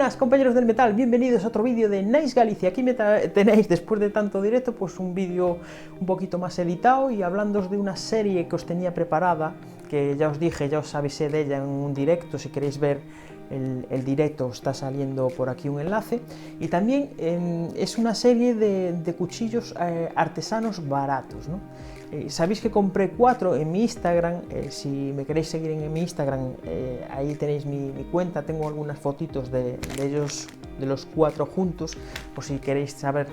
buenas compañeros del metal, bienvenidos a otro vídeo de Nice Galicia. Aquí me tenéis, después de tanto directo, pues un vídeo un poquito más editado y hablándoos de una serie que os tenía preparada, que ya os dije, ya os avisé de ella en un directo. Si queréis ver el directo está saliendo por aquí un enlace. Y también es una serie de cuchillos artesanos baratos, ¿no? Sabéis que compré 4 en mi Instagram. Si me queréis seguir en mi Instagram, ahí tenéis mi cuenta, tengo algunas fotitos de ellos, de los 4 juntos, por si queréis saber,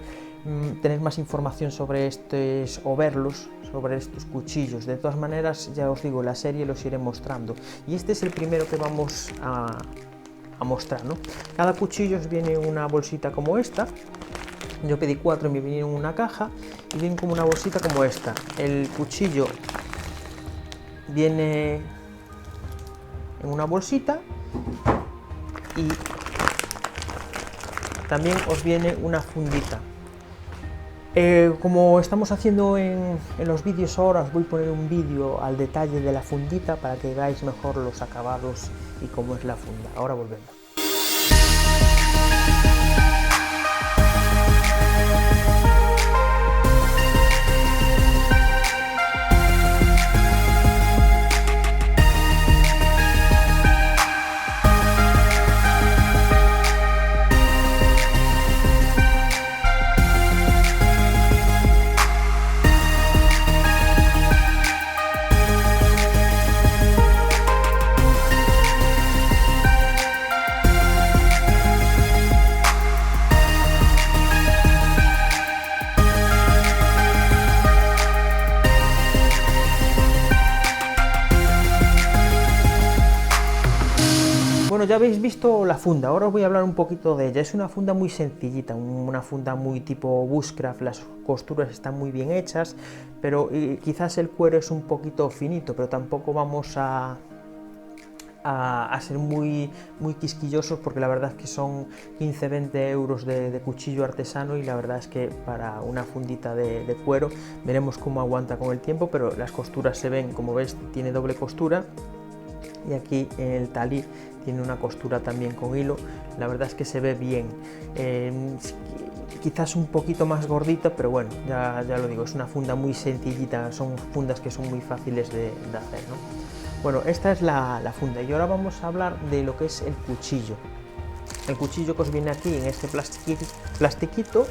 tener más información sobre estos o verlos, sobre estos cuchillos. De todas maneras, ya os digo, la serie los iré mostrando. Y este es el primero que vamos a mostrar, ¿no? Cada cuchillo os viene una bolsita como esta. Yo pedí 4 y me vinieron en una caja y vienen como una bolsita como esta. El cuchillo viene en una bolsita y también os viene una fundita. Como estamos haciendo en los vídeos ahora, os voy a poner un vídeo al detalle de la fundita para que veáis mejor los acabados y cómo es la funda. Ahora volvemos. Bueno, ya habéis visto la funda, ahora os voy a hablar un poquito de ella. Es una funda muy sencillita, una funda muy tipo bushcraft, las costuras están muy bien hechas, pero quizás el cuero es un poquito finito, pero tampoco vamos a ser muy quisquillosos, porque la verdad es que son 15-20 euros de cuchillo artesano, y la verdad es que para una fundita de cuero veremos cómo aguanta con el tiempo, pero las costuras se ven, como ves, tiene doble costura. Y aquí en el talí tiene una costura también con hilo. La verdad es que se ve bien, quizás un poquito más gordita, pero bueno, ya lo digo, es una funda muy sencillita, son fundas que son muy fáciles de hacer, ¿no? Bueno, esta es la funda, y ahora vamos a hablar de lo que es el cuchillo. El cuchillo que os viene aquí en este plastiquito,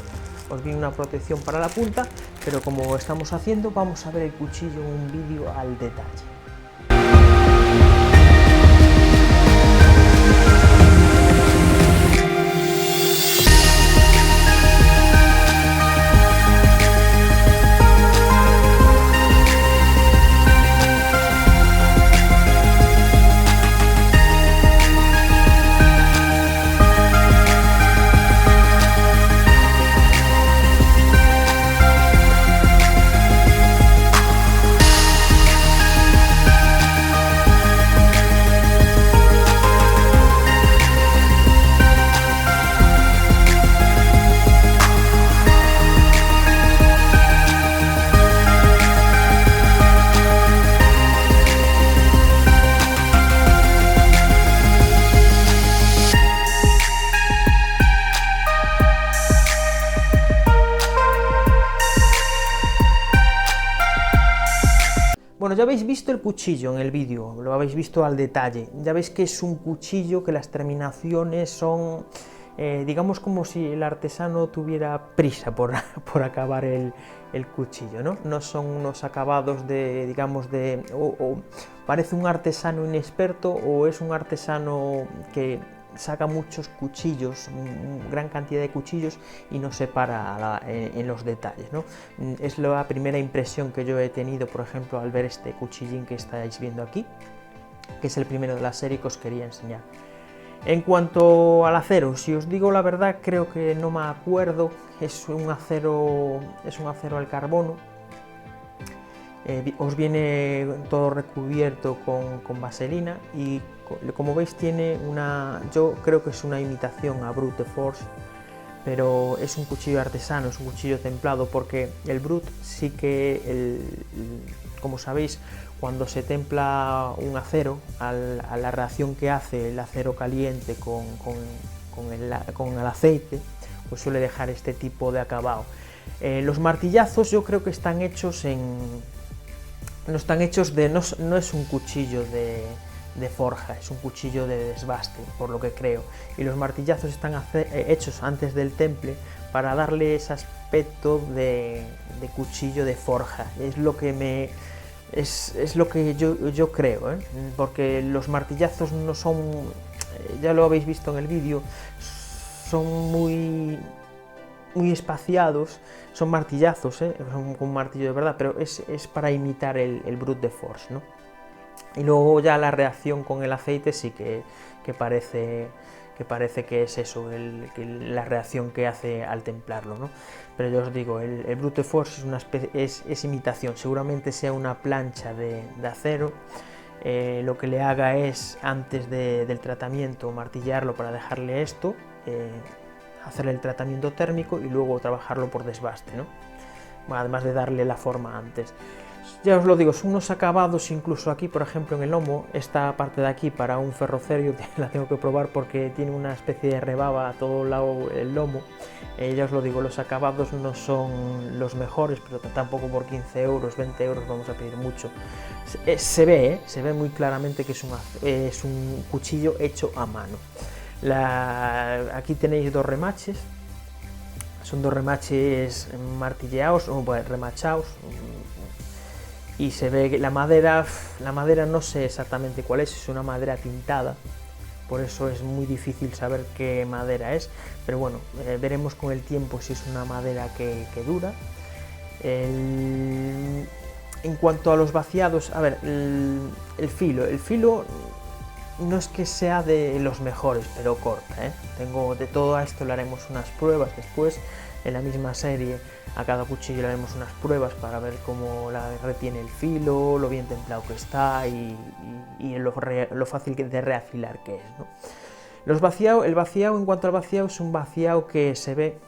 os viene una protección para la punta, pero como estamos haciendo, vamos a ver el cuchillo en un vídeo al detalle. Bueno, ya habéis visto el cuchillo en el vídeo, lo habéis visto al detalle. Ya veis que es un cuchillo que las terminaciones son, digamos, como si el artesano tuviera prisa por acabar el cuchillo, ¿no? No son unos acabados de, digamos, o parece un artesano inexperto, o es un artesano que saca muchos cuchillos, gran cantidad de cuchillos, y no se para en los detalles, ¿no? Es la primera impresión que yo he tenido, por ejemplo, al ver este cuchillín que estáis viendo aquí, que es el primero de la serie que os quería enseñar. En cuanto al acero, si os digo la verdad, creo que no me acuerdo. Es un acero al carbono. Os viene todo recubierto con vaselina, y como veis tiene yo creo que es una imitación a Brute Force, pero es un cuchillo artesano, es un cuchillo templado, porque el Brute sí que, como sabéis, cuando se templa un acero, a la reacción que hace el acero caliente con el aceite, pues suele dejar este tipo de acabado. Los martillazos yo creo que están hechos no es un cuchillo de forja, es un cuchillo de desbaste, por lo que creo, y los martillazos están hechos antes del temple para darle ese aspecto de cuchillo de forja. Es lo que yo creo, porque los martillazos no son, ya lo habéis visto en el vídeo, son muy espaciados, son martillazos, son con un martillo de verdad, pero es para imitar el brute de force, ¿no? Y luego ya la reacción con el aceite sí que parece que es eso, la reacción que hace al templarlo, ¿no? Pero yo os digo, el brute force es una especie, es imitación, seguramente sea una plancha de acero. Lo que le haga es, antes del tratamiento, martillarlo para dejarle esto, hacerle el tratamiento térmico y luego trabajarlo por desbaste, ¿no? Además de darle la forma antes. Ya os lo digo, son unos acabados, incluso aquí, por ejemplo, en el lomo, esta parte de aquí para un ferrocerio la tengo que probar porque tiene una especie de rebaba a todo lado el lomo. Ya os lo digo, los acabados no son los mejores, pero tampoco por 15 euros, 20 euros vamos a pedir mucho. Se ve muy claramente que es un cuchillo hecho a mano. Aquí tenéis dos remaches, son dos remaches martilleados o remachados, y se ve que la madera no sé exactamente cuál es una madera tintada, por eso es muy difícil saber qué madera es, pero bueno, veremos con el tiempo si es una madera que dura. En cuanto a los vaciados, a ver, el filo no es que sea de los mejores, pero corta, de todo esto le haremos unas pruebas después, en la misma serie a cada cuchillo le haremos unas pruebas para ver cómo retiene el filo, lo bien templado que está y lo fácil de reafilar que es, ¿no? El vaciado, en cuanto al vaciado, es un vaciado que se ve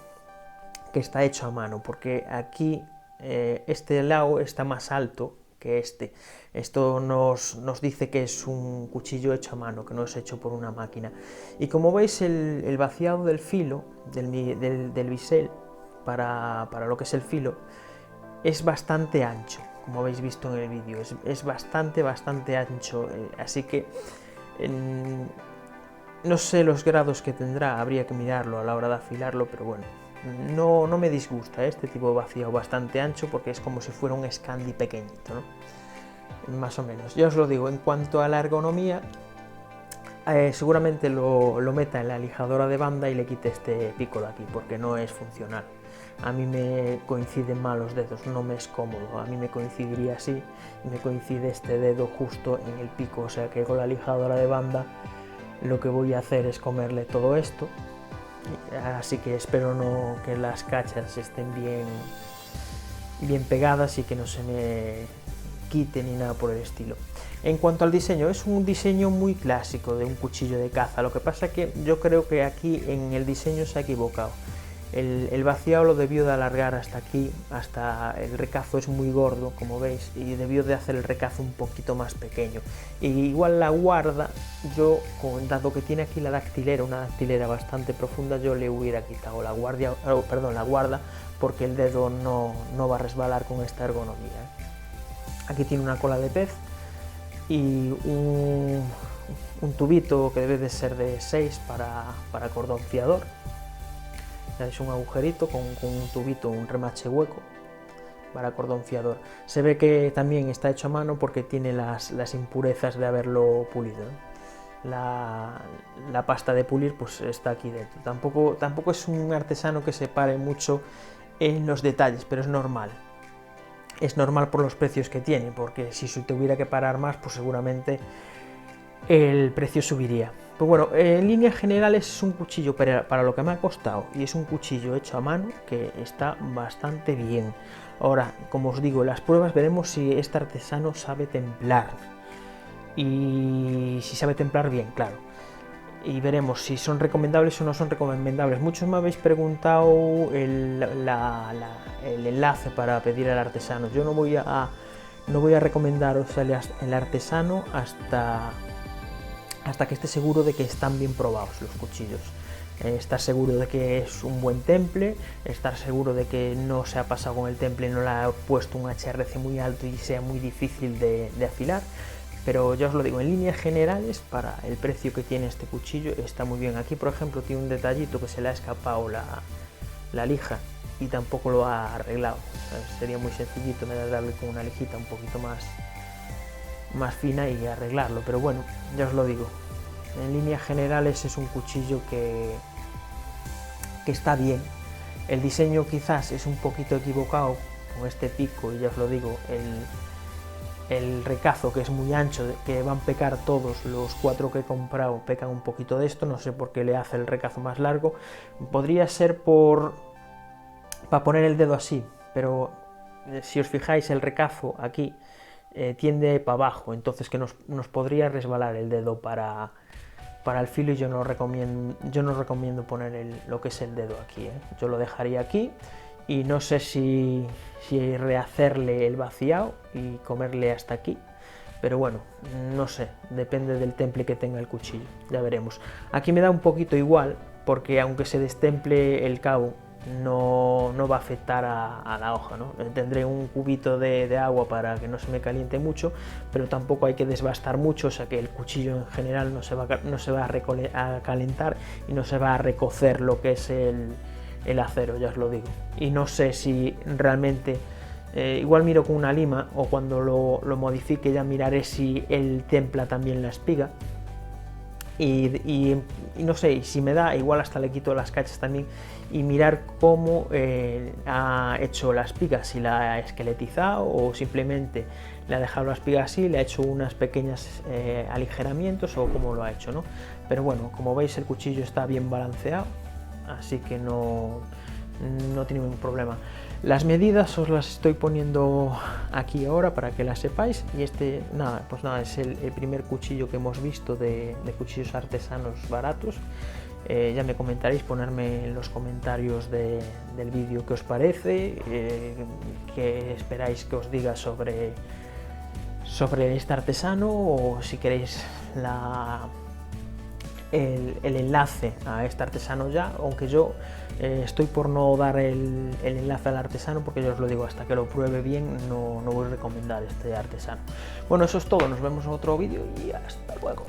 que está hecho a mano, porque aquí este lado está más alto que este. Esto nos dice que es un cuchillo hecho a mano, que no es hecho por una máquina. Y como veis, el vaciado del filo, del bisel, para lo que es el filo, es bastante ancho, como habéis visto en el vídeo, es bastante ancho, así que no sé los grados que tendrá, habría que mirarlo a la hora de afilarlo, pero bueno, no me disgusta este tipo de vaciado bastante ancho, porque es como si fuera un Scandi pequeñito, ¿no? Más o menos. Ya os lo digo, en cuanto a la ergonomía, seguramente lo meta en la lijadora de banda y le quite este pico de aquí, porque no es funcional. A mí me coinciden mal los dedos, no me es cómodo, a mí me coincidiría así, y me coincide este dedo justo en el pico, o sea que con la lijadora de banda lo que voy a hacer es comerle todo esto, así que espero que las cachas estén bien pegadas y que no se me quite ni nada por el estilo. En cuanto al diseño, es un diseño muy clásico de un cuchillo de caza, lo que pasa que yo creo que aquí en el diseño se ha equivocado. El vaciado lo debió de alargar hasta aquí, hasta el recazo es muy gordo, como veis, y debió de hacer el recazo un poquito más pequeño. Y igual la guarda, dado que tiene aquí la dactilera, una dactilera bastante profunda, yo le hubiera quitado la guarda, porque el dedo no va a resbalar con esta ergonomía. Aquí tiene una cola de pez y un tubito que debe de ser de 6 para cordón fiador. Es un agujerito con un tubito, un remache hueco para cordón fiador. Se ve que también está hecho a mano porque tiene las impurezas de haberlo pulido, ¿no? La pasta de pulir pues está aquí dentro. Tampoco es un artesano que se pare mucho en los detalles, pero es normal. Es normal por los precios que tiene, porque si se tuviera que parar más, pues seguramente el precio subiría. Pues bueno, en líneas generales es un cuchillo para lo que me ha costado, y es un cuchillo hecho a mano que está bastante bien. Ahora, como os digo, en las pruebas veremos si este artesano sabe templar, y si sabe templar bien, claro. Y veremos si son recomendables o no son recomendables. Muchos me habéis preguntado el enlace para pedir al artesano. Yo no voy a recomendaros el artesano hasta que esté seguro de que están bien probados los cuchillos. estar seguro de que es un buen temple, estar seguro de que no se ha pasado con el temple, no le ha puesto un HRC muy alto y sea muy difícil de afilar. Pero ya os lo digo, en líneas generales, para el precio que tiene este cuchillo, está muy bien. Aquí, por ejemplo, tiene un detallito que se le ha escapado la lija y tampoco lo ha arreglado. O sea, sería muy sencillito darle con una lijita un poquito más fina y arreglarlo. Pero bueno, ya os lo digo, en líneas generales es un cuchillo que está bien. El diseño quizás es un poquito equivocado con este pico, y ya os lo digo, el recazo, que es muy ancho, que van a pecar todos los 4 que he comprado, pecan un poquito de esto, no sé por qué le hace el recazo más largo. Podría ser para poner el dedo así, pero si os fijáis el recazo aquí tiende para abajo, entonces que nos podría resbalar el dedo para el filo, y yo no recomiendo poner lo que es el dedo aquí, yo lo dejaría aquí. Y no sé si rehacerle el vaciado y comerle hasta aquí, pero bueno, no sé, depende del temple que tenga el cuchillo, ya veremos. Aquí me da un poquito igual, porque aunque se destemple el cabo, no va a afectar a la hoja, ¿no? Tendré un cubito de agua para que no se me caliente mucho, pero tampoco hay que desbastar mucho, o sea que el cuchillo en general no se va a calentar y no se va a recocer lo que es el acero, ya os lo digo. Y no sé si realmente, igual miro con una lima, o cuando lo modifique ya miraré si él templa también la espiga. Y no sé, si me da, igual hasta le quito las cachas también, y mirar cómo ha hecho la espiga, si la ha esqueletizado o simplemente le ha dejado la espiga así, le ha hecho unas pequeñas aligeramientos, o cómo lo ha hecho, ¿no? Pero bueno, como veis el cuchillo está bien balanceado, así que no tiene ningún problema. Las medidas os las estoy poniendo aquí ahora para que las sepáis, y pues nada, es el primer cuchillo que hemos visto de cuchillos artesanos baratos. Ya me comentaréis, ponerme en los comentarios del vídeo qué os parece, qué esperáis que os diga sobre este artesano, o si queréis el enlace a este artesano ya, aunque yo estoy por no dar el enlace al artesano, porque yo os lo digo, hasta que lo pruebe bien no voy a recomendar este artesano. Bueno, eso es todo, nos vemos en otro vídeo y hasta luego.